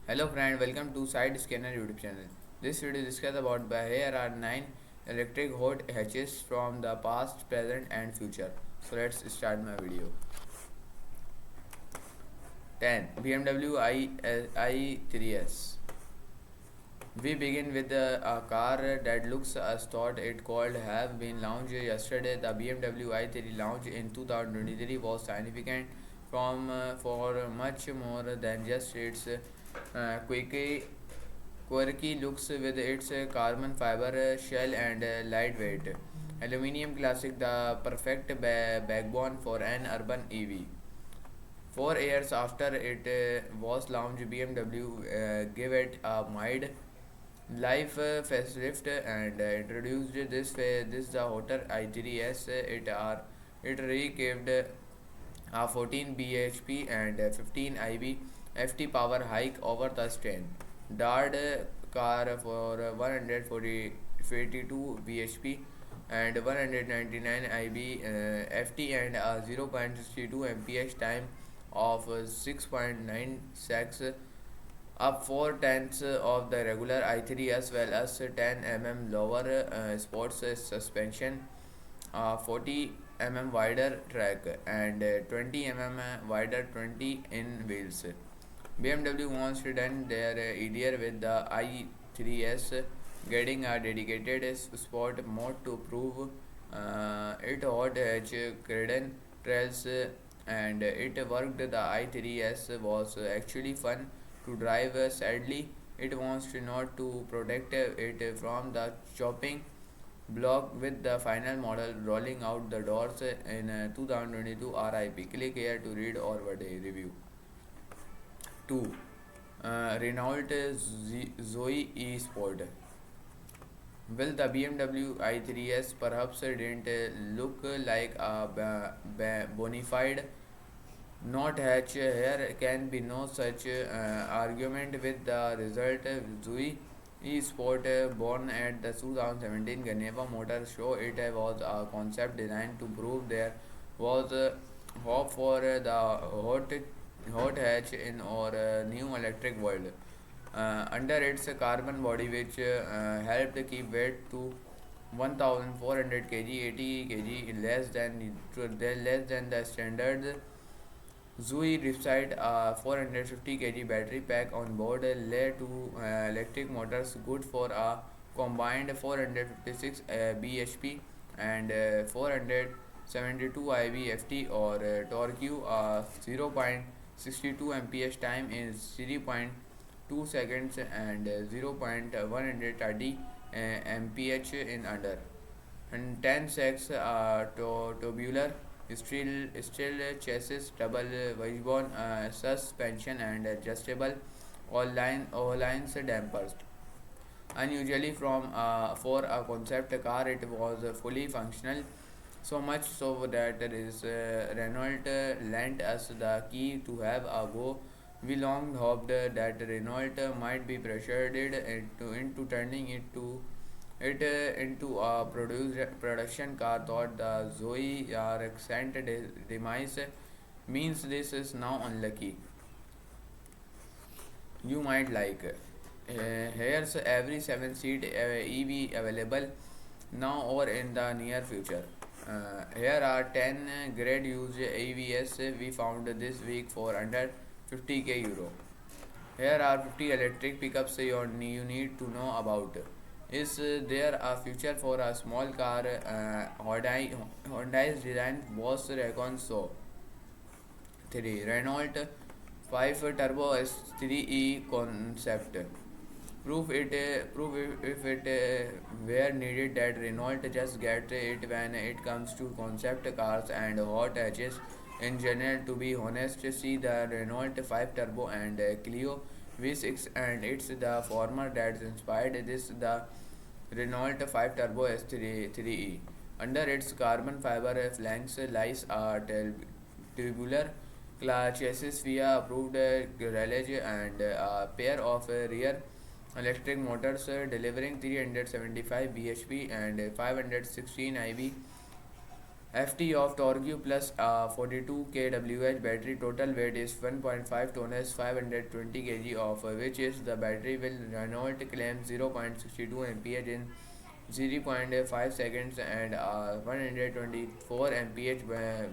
Hello friend, welcome to Side Scanner YouTube channel. This video discuss about here are 9 electric hot hatches from the past, present and future. So let's start my video. 10. BMW i3s. We begin with a car that looks as thought it called have been launched yesterday. The BMW i3 launch in 2023 was significant for much more than just its quirky looks with its carbon fiber shell and lightweight aluminum classic, the perfect backbone for an urban EV. 4 years after it was launched, BMW gave it a mid life facelift and introduced this the hotter i3s. It recapped a 14 bhp and 15 iv ft power hike over the stand dart car for 142 bhp and 199 iv ft and a 0.62 mph time of 6.9 seconds, up 4 tenths of the regular i3, as well as 10 mm lower sports suspension, 40 mm wider track, and 20 mm wider 20 in wheels. BMW wants to done their EDR with the i3s, getting a dedicated sport mode to prove it hot hatch credence trails, and it worked. The i3s was actually fun to drive. Sadly, it wants to not to protect it from the chopping block with the final model rolling out the doors in 2022. RIP. Click here to read or review. 2. Renault Zoe E Sport. Well, the BMW i3s perhaps didn't look like a bona fide not hatch. Here can be no such argument with the result. Zui E-Sport, born at the 2017 Geneva Motor Show, it was a concept designed to prove there was hope for the hot hatch in our new electric world. Under its carbon body, which helped keep weight to 1400 kg, 80 kg less than the standard. Zui recited a 450 kg battery pack on board, led to electric motors good for a combined 456 bhp and 472 iv-ft, or torque 0.62 mph time in 0.2 seconds and 0.130 mph in under and 10 secs. Tubular steel chassis, double wishbone suspension, and adjustable all lines dampers. Unusually for a concept car, it was fully functional, so much so that Renault lent us the key to have a go. We long hoped that Renault might be pressured into turning into a production car. Thought the Zoe recent demise means this is now unlucky. You might like. Here's every 7-seat EV available now or in the near future. Here are 10 great used EVs we found this week for under 50k euro. Here are 50 electric pickups you need to know about. Is there a future for a small car? Hyundai's design was reckoned so. 3. Renault 5 Turbo S3E concept. Proof if it were needed that Renault just get it when it comes to concept cars and hot hatches in general. To be honest, see the Renault 5 Turbo and Clio V6, and it's the former that inspired this. The Renault 5 Turbo S3E. Under its carbon fiber flanks lies a tubular chassis via approved garage and a pair of rear electric motors delivering 375 bhp and 516 iv FT of torque plus 42 kWh battery. Total weight is 1.5 tonnes, 520 kg, of which is the battery will Renault claims 0.62 mph in 0.5 seconds and 124 mph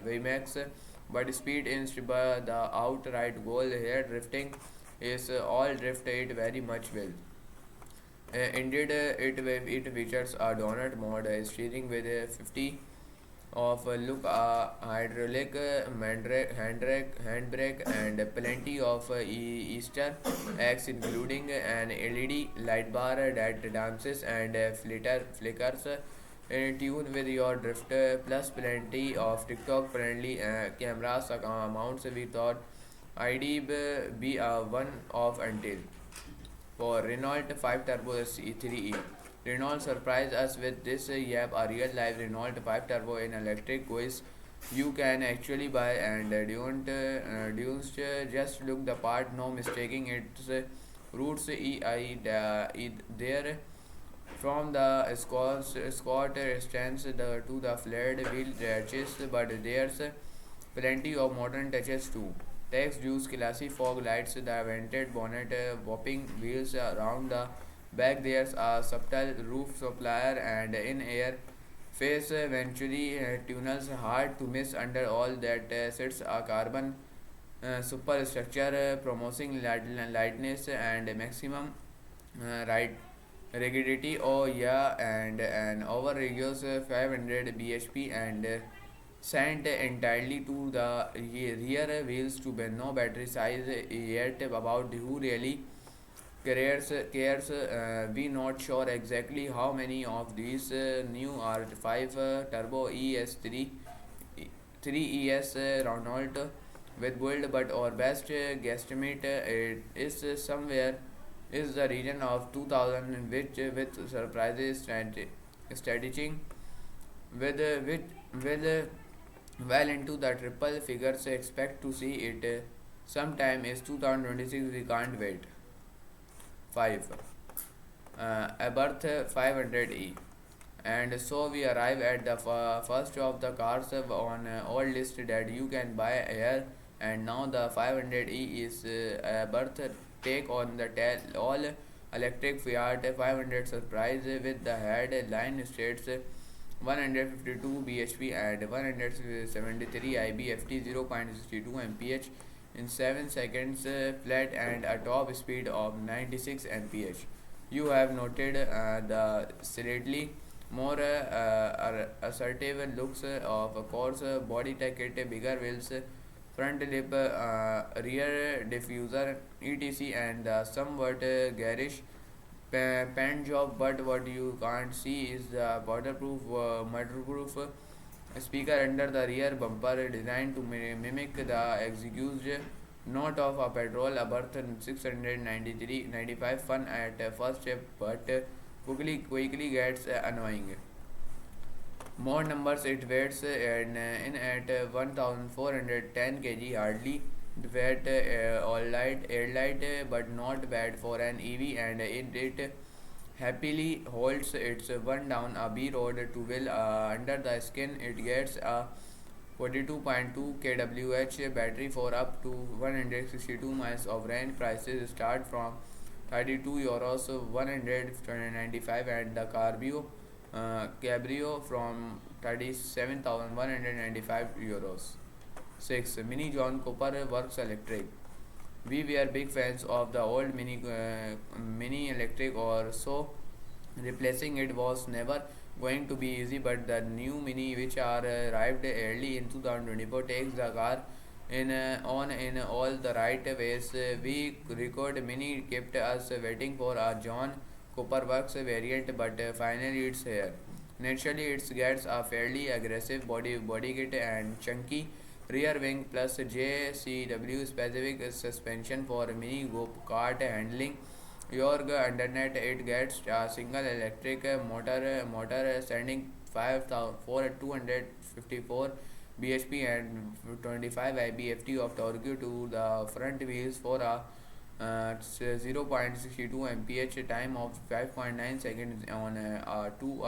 Vmax. But speed in the outright goal here. Drifting is all drift it very much well. Indeed, it features a donut mode steering with 50 of look hydraulic handbrake and plenty of Easter eggs, including an LED light bar that dances and flickers in tune with your drift, plus plenty of TikTok friendly cameras mounts. We thought I'd be a one off until for Renault 5 Turbo C3E. Renault surprised us with this yep, a real life Renault 5 Turbo in electric quiz you can actually buy, and don't just look the part, no mistaking its roots. There from the Scott stands to the flared wheel ratchets, but there's plenty of modern touches too. Text juice, classy fog lights, the vented bonnet, whopping wheels around the back. There's a subtle roof supplier and in-air face eventually tunnels hard to miss. Under all that sits a carbon superstructure promoting lightness and maximum right rigidity. Oh yeah, and an over rigorous 500 bhp and sent entirely to the rear wheels to be no battery size yet. About who really cares. We not sure exactly how many of these new R5 Turbo ES3 3ES Renault with build, but our best guesstimate it is somewhere is the region of 2000, which with surprises strategizing with well into the triple figures. Expect to see it sometime is 2026. We can't wait. 5. Abarth 500E. And so we arrive at the first of the cars on all list that you can buy here, and now the 500E is a birth take on the all electric Fiat 500 surprise with the headline states 152 bhp and 173 IBFT, 0.62 mph in 7 seconds flat, and a top speed of 96 mph. You have noted the slightly more assertive looks of course body tech, bigger wheels, front lip, rear diffuser, etc., and somewhat garish paint job. But what you can't see is the waterproof speaker under the rear bumper, designed to mimic the executive note of a petrol. A Berth 693-95 fun at first step, but quickly gets annoying. More numbers it weighs in at 1410 kg, hardly wet all light airlight, but not bad for an EV, and it happily holds its one down a B road to will under the skin. It gets a 42.2 kWh battery for up to 162 miles of range. Prices start from 32 euros 195, and the Cabrio from 37,195 euros. 6. Mini John Cooper Works Electric. We were big fans of the old Mini Electric, or so replacing it was never going to be easy. But the new Mini, which are arrived early in 2024, takes the car in all the right ways. We record Mini kept us waiting for a John Cooper Works variant, but finally it's here. Naturally, it gets a fairly aggressive body kit and chunky rear wing, plus JCW specific suspension for mini go kart handling. Your undernet it gets a single electric motor sending 254 bhp and 25 IBFT of torque to the front wheels for a 0.62 mph time of 5.9 seconds on 2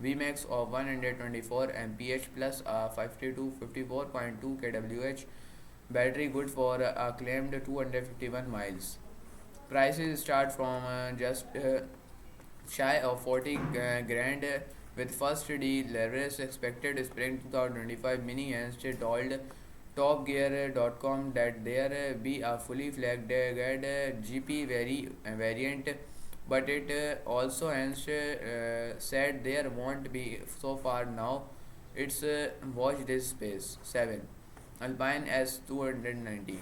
Vmax of 124 mph plus a 54.2 kWh battery, good for a claimed 251 miles. Prices start from just shy of 40 grand, with first deliveries expected spring 2025. Mini Hence told TopGear.com that there be a fully flagged GP variant, but it also Hence said there won't be so far now. It's watch this space. 7. Alpine S219.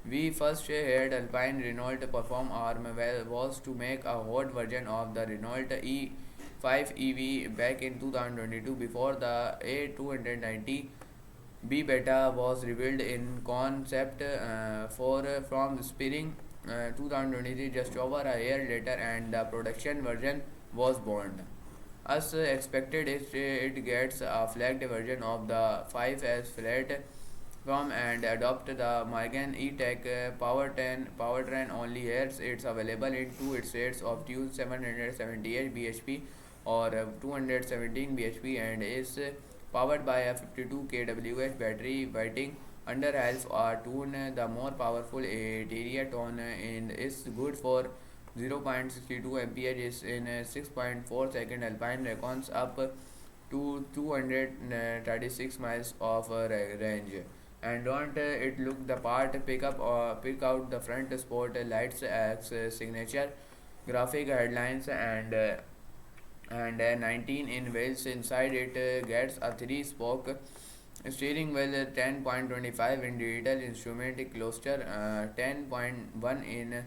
We first heard Alpine Renault perform ARM was to make a hot version of the Renault E5 EV back in 2022 before the A290 B beta was revealed in concept for from spring 2023, just over a year later, and the production version was born. As expected, it gets a flagged version of the 5S flat from and adopt the Magen E-Tech powertrain only. Here it's available in two states of tune 778 bhp or 217 bhp, and is powered by a 52 kWh battery waiting under half a tune. The more powerful area tone and is good for 0.62 ampere is in 6.4 second. Alpine reckons up to 236 miles of range. And don't it look the part? Pick out the front sport lights as signature graphic headlines, and 19 in wheels. Inside it gets a 3-spoke steering wheel, 10.25 in digital instrument cluster, 10.1 in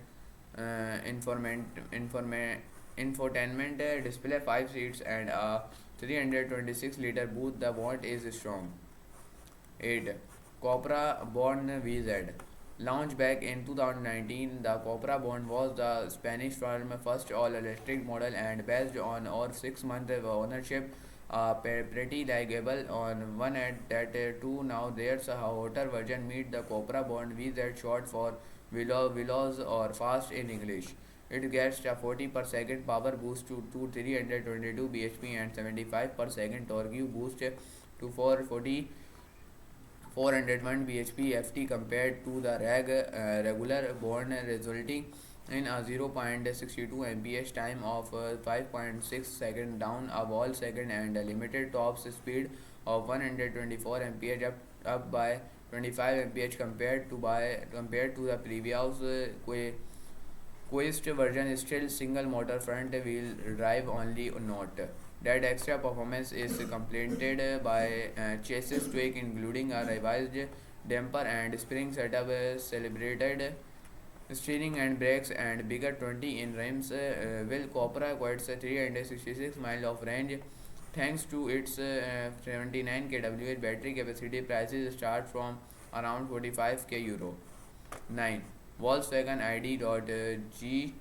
infotainment display, 5 seats, and a 326-liter booth. The want is strong. 8. Copra Born VZ. Launched back in 2019, the Copra Born was the Spanish firm's first all-electric model, and based on our 6-month ownership, pretty likable on one end. That too, now there's a hotter version. Meet the Copra Born VZ, short for Veloz or fast in English. It gets a 40 per second power boost to 322 bhp and 75 per second torque boost to 401 bhp ft compared to the regular Born, resulting in a 0.62 mph time of 5.6 second down a wall second, and a limited top speed of 124 mph, up by 25 mph compared to the previous Quest version. Is still single motor front wheel drive only. Note that extra performance is complemented by chassis tweak, including a revised damper and spring setup, celebrated steering and brakes, and bigger 20 in rims. Will Copra quits 366 miles of range thanks to its 79 kWh battery capacity. Prices start from around 45k euro. 9. Volkswagen ID.GTI.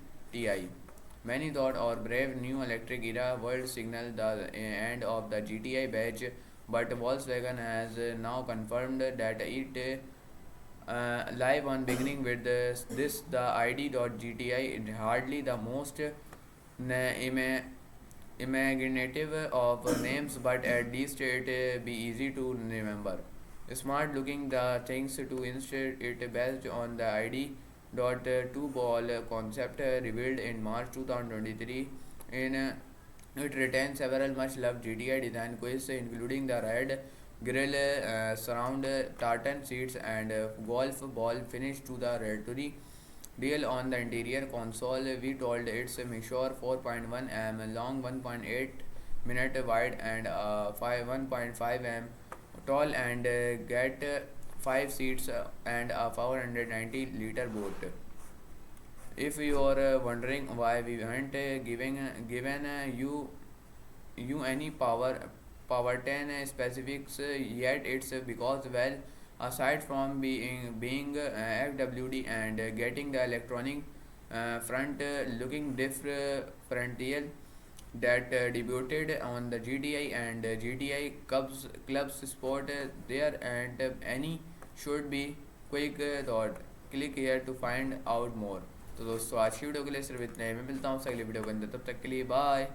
Many thought our brave new electric era would signal the end of the GTI badge, but Volkswagen has now confirmed that it live on beginning with this the ID.GTI, hardly the most imaginative of names, but at least it be easy to remember. Smart looking the things to instead it based on the ID dot two ball concept revealed in March 2023. In it retains several much loved GTI design quiz, including the red grille, surround tartan seats, and golf ball finish to the rotary deal on the interior console. We told it's a measure 4.1 m long, 1.8 minute wide, and 1.5 m tall, and get 5 seats and a 490-liter boat. If you are wondering why we haven't given you any powertrain specifics yet, it's because, well, aside from being FWD and getting the electronic front looking differential that debuted on the GTI and GTI clubs sport there, and any should be quick thought. Click here to find out more. तो दोस्तों आज की video के लिए सिर्फ इतना ही। मैं मिलता हूँ अगली वीडियो के अंदर, तब तक के लिए बाय।